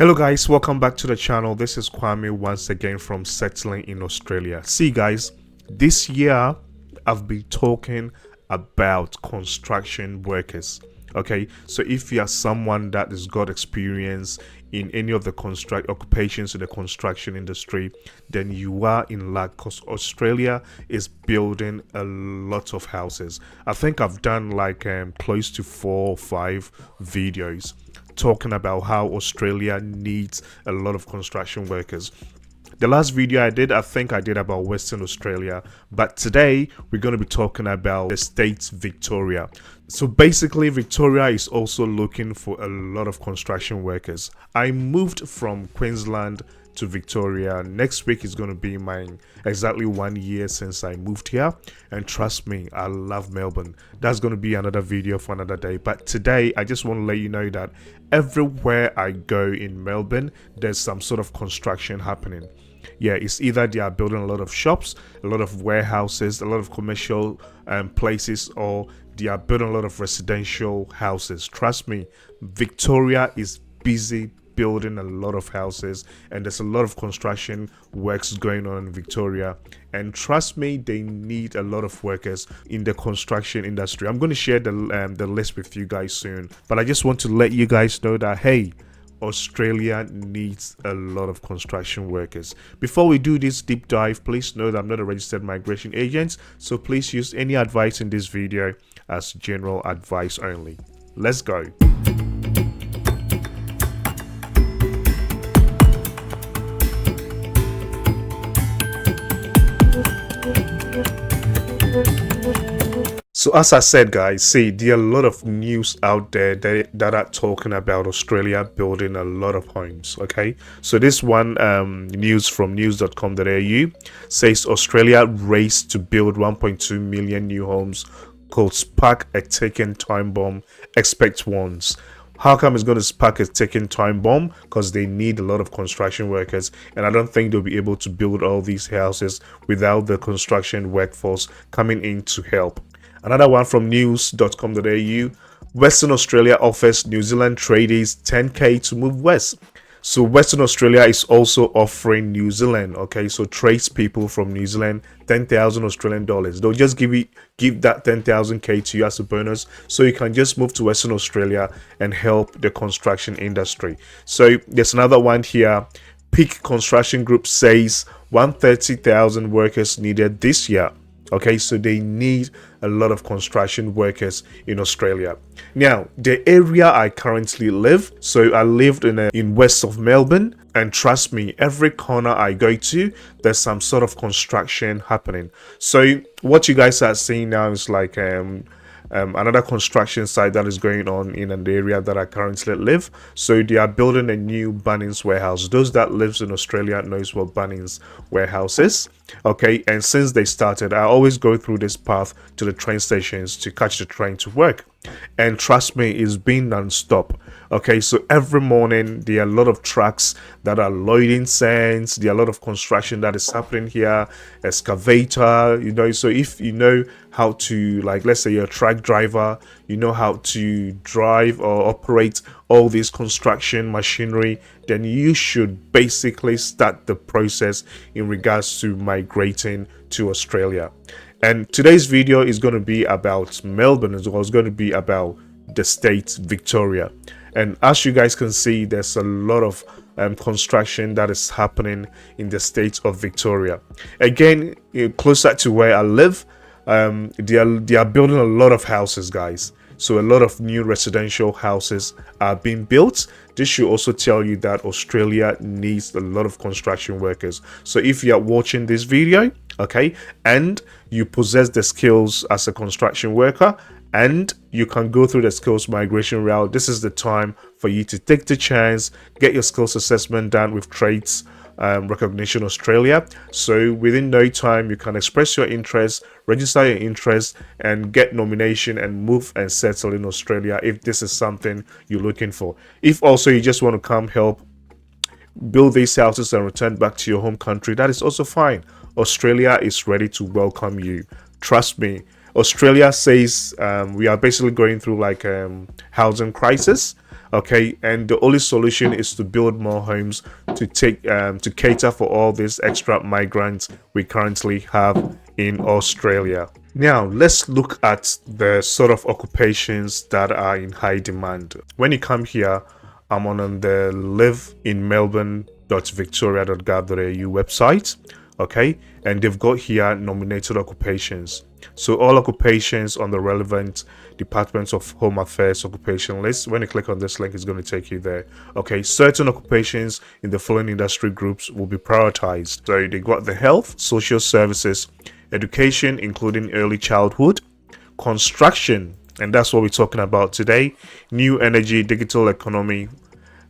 Hello guys, welcome back to the channel. This is Kwame once again from Settling in Australia. See guys, this year I've been talking about construction workers. Okay, so if you are someone that has got experience in any of the occupations in the construction industry, then you are in luck, because Australia is building a lot of houses. I think I've done like close to 4 or 5 videos talking about how Australia needs a lot of construction workers. The last video I did, I think I did about Western Australia, but today we're going to be talking about the state Victoria. So basically Victoria is also looking for a lot of construction workers. I moved from Queensland to Victoria. Next week is going to be my exactly 1 year since I moved here, and trust me, I love Melbourne. That's going to be another video for another day, but today I just want to let you know that everywhere I go in Melbourne, there's some sort of construction happening. Yeah, it's either they are building a lot of shops, a lot of warehouses, a lot of commercial places, or they are building a lot of residential houses. Trust me, Victoria is busy building a lot of houses, and there's a lot of construction works going on in Victoria, and trust me, they need a lot of workers in the construction industry. I'm going to share the list with you guys soon, but I just want to let you guys know that hey, Australia needs a lot of construction workers. Before we do this deep dive, please know that I'm not a registered migration agent, so please use any advice in this video as general advice only. Let's go. So as I said guys, see, there are a lot of news out there that are talking about Australia building a lot of homes. Okay, so this one news from news.com.au says Australia race to build 1.2 million new homes could spark a ticking time bomb, expect ones. How come it's going to spark a ticking time bomb? Because they need a lot of construction workers, and I don't think they'll be able to build all these houses without the construction workforce coming in to help. Another one from news.com.au, Western Australia offers New Zealand tradies 10k to move west. So Western Australia is also offering New Zealand, okay, so tradespeople from New Zealand 10,000 Australian dollars. They'll just give that 10,000k to you as a bonus, so you can just move to Western Australia and help the construction industry. So there's another one here. Peak Construction Group says 130,000 workers needed this year. Okay, so they need a lot of construction workers in Australia. Now, the area I currently live, so I lived in west of Melbourne, and trust me, every corner I go to, there's some sort of construction happening. So what you guys are seeing now is like another construction site that is going on in an area that I currently live. So they are building a new Bunnings warehouse. Those that lives in Australia knows what Bunnings warehouse is. Okay, and since they started, I always go through this path to the train stations to catch the train to work, and trust me, it's been non-stop. Okay, so every morning there are a lot of trucks that are loading sands. There are a lot of construction that is happening here, excavator, you know. So if you know how to, like, let's say you're a truck driver, you know how to drive or operate all this construction machinery, then you should basically start the process in regards to migrating to Australia. And today's video is going to be about Melbourne as well. It's going to be about the state Victoria. And as you guys can see, there's a lot of construction that is happening in the state of Victoria. Again, closer to where I live, they are building a lot of houses, guys. So a lot of new residential houses are being built. This should also tell you that Australia needs a lot of construction workers. So if you are watching this video, okay, and you possess the skills as a construction worker, and you can go through the skills migration route, this is the time for you to take the chance, get your skills assessment done with Trades Recognition Australia. So within no time, you can express your interest, register your interest, and get nomination and move and settle in Australia if this is something you're looking for. If also you just want to come help build these houses and return back to your home country, that is also fine. Australia is ready to welcome you. Trust me. Australia says we are basically going through like housing crisis. Okay, and the only solution is to build more homes to to cater for all these extra migrants we currently have in Australia. Now let's look at the sort of occupations that are in high demand. When you come here, I'm on the live in melbourne.victoria.gov.au website. Okay, and they've got here nominated occupations. So all occupations on the relevant Departments of Home Affairs occupation list. When you click on this link, it's going to take you there. Okay, certain occupations in the following industry groups will be prioritized. So they got the health, social services, education, including early childhood, construction, and that's what we're talking about today, new energy, digital economy,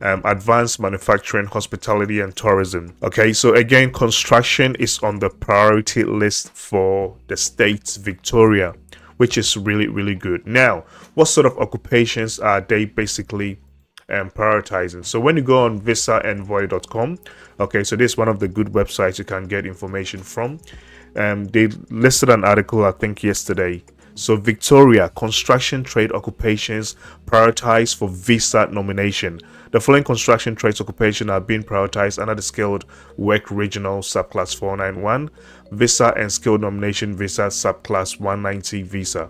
advanced manufacturing, hospitality, and tourism. Okay, so again, construction is on the priority list for the state Victoria, which is really good. Now, what sort of occupations are they basically prioritizing? So when you go on visaenvoy.com, okay, so this is one of the good websites you can get information from. They listed an article, I think yesterday. So Victoria, construction trade occupations prioritized for visa nomination. The following construction trades occupation are being prioritized under the skilled work regional subclass 491 visa and skilled nomination visa subclass 190 visa.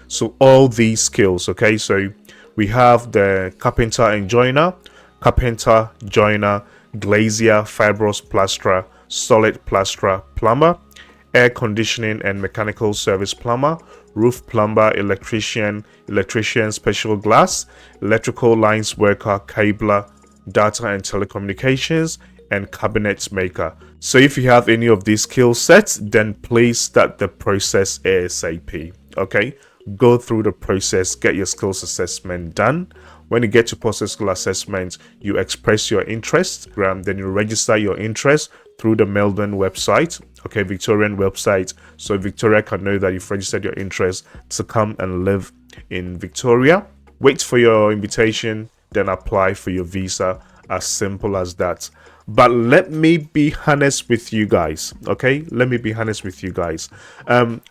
So all these skills, okay, so we have the carpenter and joiner, carpenter, joiner, glazier, fibrous plasterer, solid plasterer, plumber, air conditioning and mechanical service plumber, roof plumber, electrician, special glass, electrical lines worker, cabler, data and telecommunications, and cabinet maker. So if you have any of these skill sets, then please start the process ASAP. Okay, go through the process, get your skills assessment done. When you get to post-skill assessment, you express your interest, then you register your interest through the Melbourne website, okay, Victorian website, so Victoria can know that you've registered your interest to come and live in Victoria. Wait for your invitation, then apply for your visa. As simple as that. But let me be honest with you guys, okay? Let me be honest with you guys.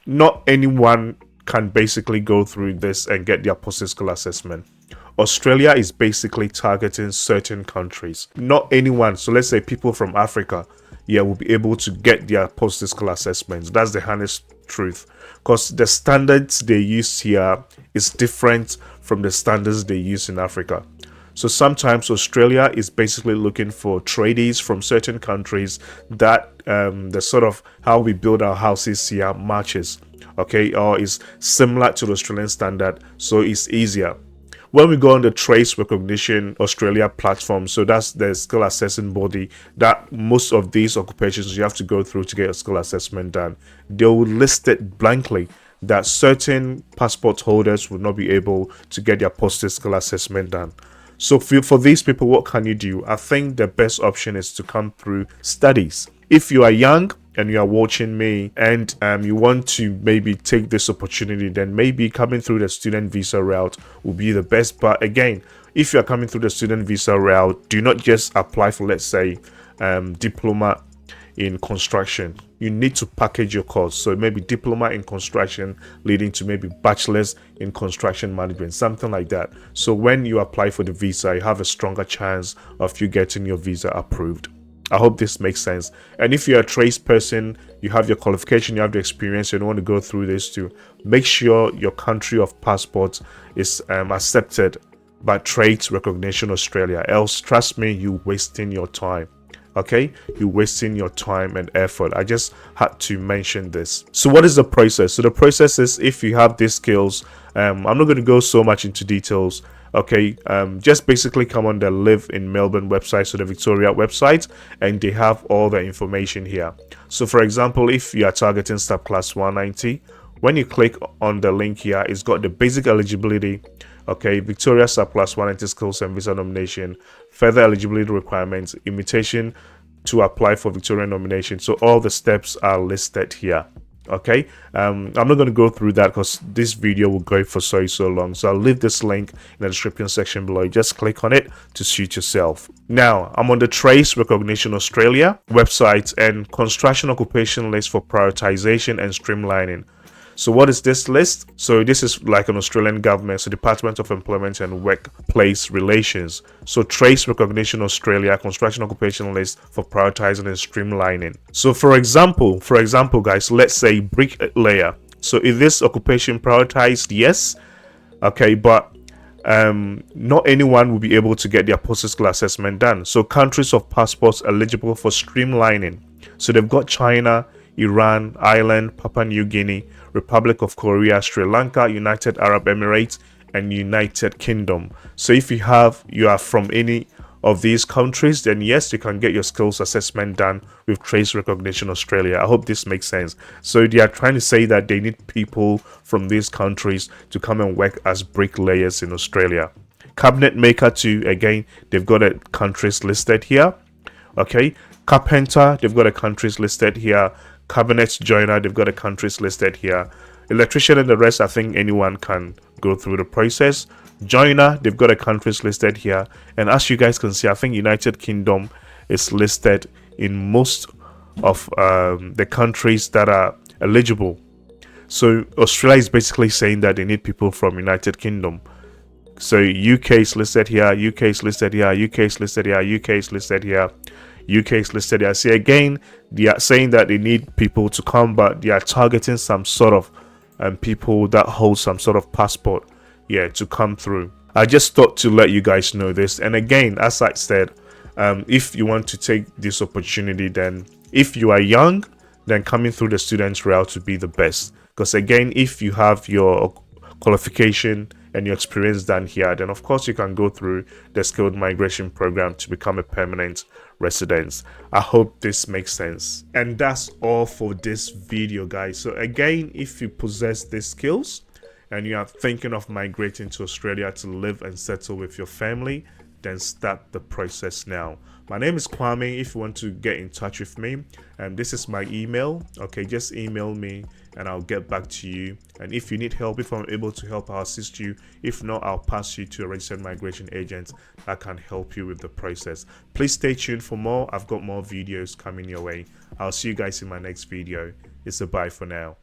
Not anyone can basically go through this and get their post-skill assessment. Australia is basically targeting certain countries. Not anyone. So let's say people from Africa, yeah, will be able to get their post-skill assessments. That's the honest truth. Because the standards they use here is different from the standards they use in Africa. So sometimes Australia is basically looking for tradies from certain countries that the sort of how we build our houses here matches, okay, or is similar to the Australian standard, so it's easier. When we go on the Trace Recognition Australia platform, so that's the skill assessing body that most of these occupations you have to go through to get a skill assessment done, they will list it blankly that certain passport holders will not be able to get their post-skill assessment done. So for these people, what can you do? I think the best option is to come through studies. If you are young and you are watching me and you want to maybe take this opportunity, then maybe coming through the student visa route will be the best. But again, if you are coming through the student visa route, do not just apply for, let's say, diploma in construction. You need to package your course, so maybe diploma in construction leading to maybe bachelor's in construction management, something like that. So when you apply for the visa, you have a stronger chance of you getting your visa approved. I hope this makes sense. And if you're a trace person, you have your qualification, you have the experience, you don't want to go through this too, make sure your country of passport is accepted by Trades Recognition Australia. Else, trust me, you're wasting your time. Okay, you're wasting your time and effort. I just had to mention this. So what is the process? So the process is, if you have these skills, I'm not going to go so much into details. Okay, just basically come on the Live in Melbourne website, so the Victoria website, and they have all the information here. So for example, if you are targeting subclass 190, when you click on the link here, it's got the basic eligibility. Okay, Victoria subclass 190 skills and visa nomination, further eligibility requirements, invitation to apply for Victorian nomination. So all the steps are listed here. Okay, I'm not going to go through that because this video will go for so long. So I'll leave this link in the description section below. You just click on it to suit yourself. Now I'm on the Trace Recognition Australia website and construction occupation list for prioritization and streamlining. So what is this list? So this is like an Australian government, so Department of Employment and Workplace Relations. So Trace Recognition Australia construction occupation list for prioritizing and streamlining. So for example guys, let's say bricklayer. So is this occupation prioritized? Yes. Okay, but not anyone will be able to get their post-school assessment done. So countries of passports eligible for streamlining. So they've got China, Iran, Ireland, Papua New Guinea, Republic of Korea, Sri Lanka, United Arab Emirates, and United Kingdom. So if you are from any of these countries, then yes, you can get your skills assessment done with Trace Recognition Australia. I hope this makes sense. So they are trying to say that they need people from these countries to come and work as bricklayers in Australia. Cabinet maker too, again, they've got a countries listed here. Okay, carpenter, they've got a countries listed here. Cabinet joiner, they've got a countries listed here. Electrician and the rest, I think anyone can go through the process. Joiner, they've got a countries listed here. And as you guys can see, I think United Kingdom is listed in most of the countries that are eligible. So Australia is basically saying that they need people from United Kingdom. So UK is listed here, UK is listed here, UK is listed here, UK is listed here, UK is listed here. See, again, they are saying that they need people to come, but they are targeting some sort of people that hold some sort of passport, to come through. I just thought to let you guys know this. And again, as I said, if you want to take this opportunity, then if you are young, then coming through the students route would be the best. Because again, if you have your qualification and your experience done here, then of course you can go through the skilled migration program to become a permanent resident. I hope this makes sense. And that's all for this video, guys. So again, if you possess these skills and you are thinking of migrating to Australia to live and settle with your family, then start the process now. My name is Kwame. If you want to get in touch with me, and this is my email, okay, just email me and I'll get back to you. And if you need help, if I'm able to help, I'll assist you. If not, I'll pass you to a registered migration agent that can help you with the process. Please stay tuned for more. I've got more videos coming your way. I'll see you guys in my next video. It's a bye for now.